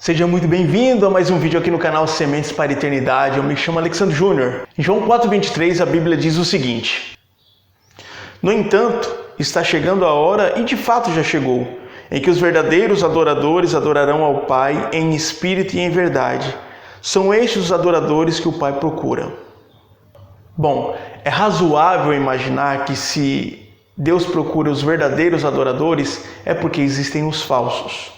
Seja muito bem-vindo a mais um vídeo aqui no canal Sementes para a Eternidade. Eu me chamo Alexandre Júnior. Em João 4,23 a Bíblia diz o seguinte: No entanto, está chegando a hora, e de fato já chegou, em que os verdadeiros adoradores adorarão ao Pai em espírito e em verdade. São estes os adoradores que o Pai procura. Bom, é razoável imaginar que se Deus procura os verdadeiros adoradores, é porque existem os falsos.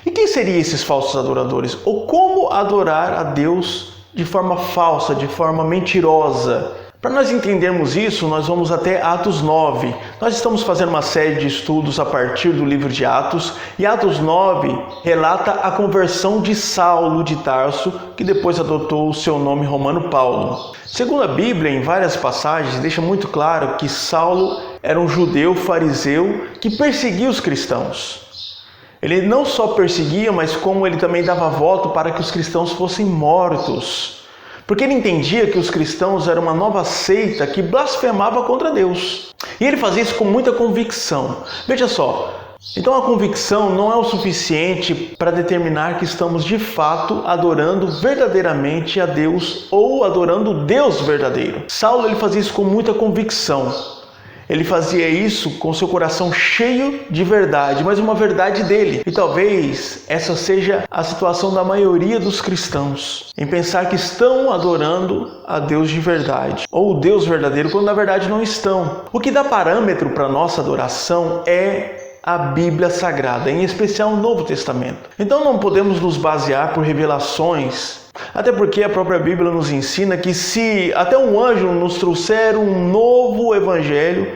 E quem seriam esses falsos adoradores? Ou como adorar a Deus de forma falsa, de forma mentirosa? Para nós entendermos isso, nós vamos até Atos 9. Nós estamos fazendo uma série de estudos a partir do livro de Atos, e Atos 9 relata a conversão de Saulo de Tarso, que depois adotou o seu nome romano Paulo. Segundo a Bíblia, em várias passagens, deixa muito claro que Saulo era um judeu fariseu que perseguia os cristãos. Ele não só perseguia, mas como ele também dava voto para que os cristãos fossem mortos. Porque ele entendia que os cristãos eram uma nova seita que blasfemava contra Deus. E ele fazia isso com muita convicção. Veja só, então a convicção não é o suficiente para determinar que estamos de fato adorando verdadeiramente a Deus ou adorando o Deus verdadeiro. Saulo ele fazia isso com muita convicção. Ele fazia isso com seu coração cheio de verdade, mas uma verdade dele. E talvez essa seja a situação da maioria dos cristãos, em pensar que estão adorando a Deus de verdade, ou o Deus verdadeiro, quando na verdade não estão. O que dá parâmetro para a nossa adoração é a Bíblia Sagrada, em especial o Novo Testamento. Então não podemos nos basear por revelações, até porque a própria Bíblia nos ensina que se até um anjo nos trouxer um novo evangelho,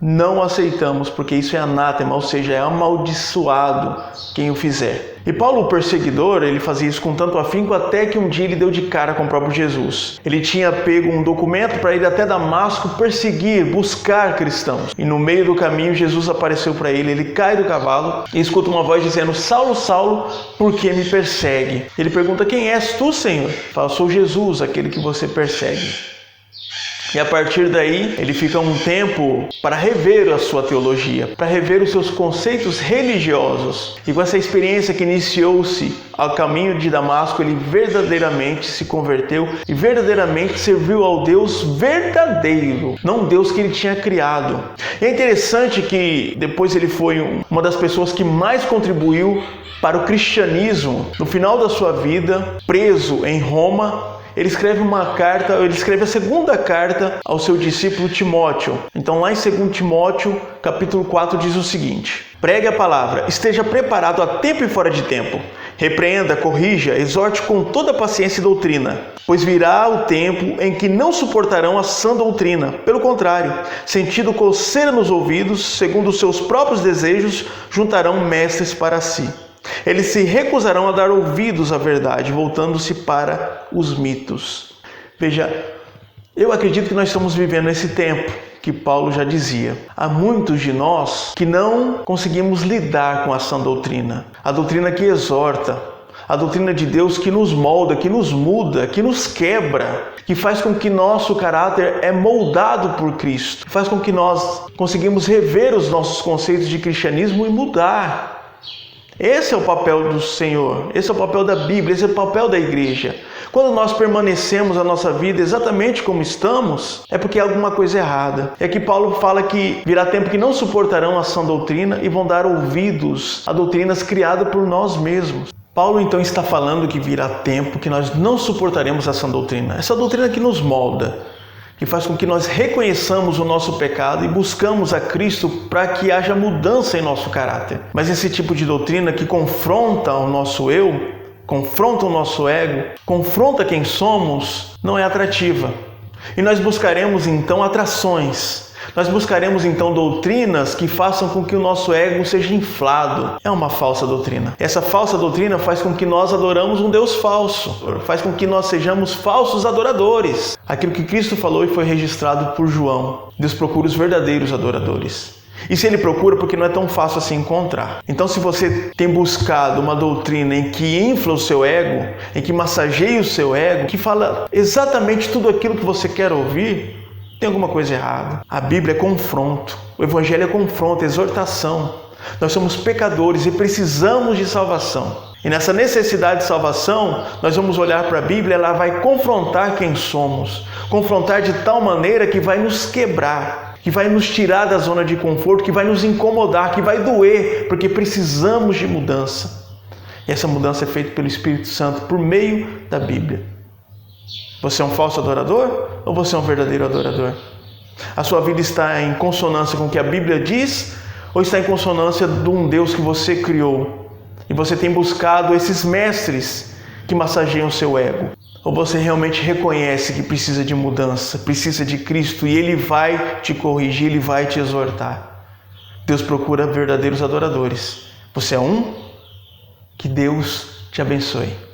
não aceitamos, porque isso é anátema, ou seja, é amaldiçoado quem o fizer. E Paulo, o perseguidor, ele fazia isso com tanto afinco até que um dia ele deu de cara com o próprio Jesus. Ele tinha pego um documento para ir até Damasco perseguir, buscar cristãos. E no meio do caminho Jesus apareceu para ele, ele cai do cavalo e escuta uma voz dizendo: Saulo, Saulo, por que me persegue? Ele pergunta: quem és tu, Senhor? Fala: sou Jesus, aquele que você persegue. E a partir daí, ele fica um tempo para rever a sua teologia, para rever os seus conceitos religiosos. E com essa experiência que iniciou-se ao caminho de Damasco, ele verdadeiramente se converteu e verdadeiramente serviu ao Deus verdadeiro, não o Deus que ele tinha criado. E é interessante que depois ele foi uma das pessoas que mais contribuiu para o cristianismo. No final da sua vida, preso em Roma, ele escreve a segunda carta ao seu discípulo Timóteo. Então lá em 2 Timóteo, capítulo 4, diz o seguinte: pregue a palavra, esteja preparado a tempo e fora de tempo. Repreenda, corrija, exorte com toda paciência e doutrina, pois virá o tempo em que não suportarão a sã doutrina. Pelo contrário, sentindo coceira nos ouvidos, segundo os seus próprios desejos, juntarão mestres para si. Eles se recusarão a dar ouvidos à verdade, voltando-se para os mitos. Veja, eu acredito que nós estamos vivendo esse tempo que Paulo já dizia. Há muitos de nós que não conseguimos lidar com a sã doutrina. A doutrina que exorta, a doutrina de Deus que nos molda, que nos muda, que nos quebra, que faz com que nosso caráter é moldado por Cristo, faz com que nós conseguimos rever os nossos conceitos de cristianismo e mudar. Esse é o papel do Senhor, esse é o papel da Bíblia, esse é o papel da igreja. Quando nós permanecemos a nossa vida exatamente como estamos, é porque há alguma coisa errada. É que Paulo fala que virá tempo que não suportarão a sã doutrina e vão dar ouvidos a doutrinas criadas por nós mesmos. Paulo então está falando que virá tempo que nós não suportaremos a sã doutrina. Essa doutrina que nos molda, que faz com que nós reconheçamos o nosso pecado e buscamos a Cristo para que haja mudança em nosso caráter. Mas esse tipo de doutrina que confronta o nosso eu, confronta o nosso ego, confronta quem somos, não é atrativa. E nós buscaremos então atrações. Nós buscaremos então doutrinas que façam com que o nosso ego seja inflado. É uma falsa doutrina. Essa falsa doutrina faz com que nós adoramos um Deus falso. Faz com que nós sejamos falsos adoradores. Aquilo que Cristo falou e foi registrado por João. Deus procura os verdadeiros adoradores. E se ele procura, porque não é tão fácil assim encontrar. Então, se você tem buscado uma doutrina em que infla o seu ego, em que massageia o seu ego, que fala exatamente tudo aquilo que você quer ouvir, tem alguma coisa errada. A Bíblia é confronto, o Evangelho é confronto, exortação. Nós somos pecadores e precisamos de salvação. E nessa necessidade de salvação, nós vamos olhar para a Bíblia, ela vai confrontar quem somos, confrontar de tal maneira que vai nos quebrar, que vai nos tirar da zona de conforto, que vai nos incomodar, que vai doer, porque precisamos de mudança. E essa mudança é feita pelo Espírito Santo por meio da Bíblia. Você é um falso adorador ou você é um verdadeiro adorador? A sua vida está em consonância com o que a Bíblia diz ou está em consonância de um Deus que você criou? E você tem buscado esses mestres que massageiam o seu ego? Ou você realmente reconhece que precisa de mudança, precisa de Cristo e Ele vai te corrigir, Ele vai te exortar? Deus procura verdadeiros adoradores. Você é um? Que Deus te abençoe.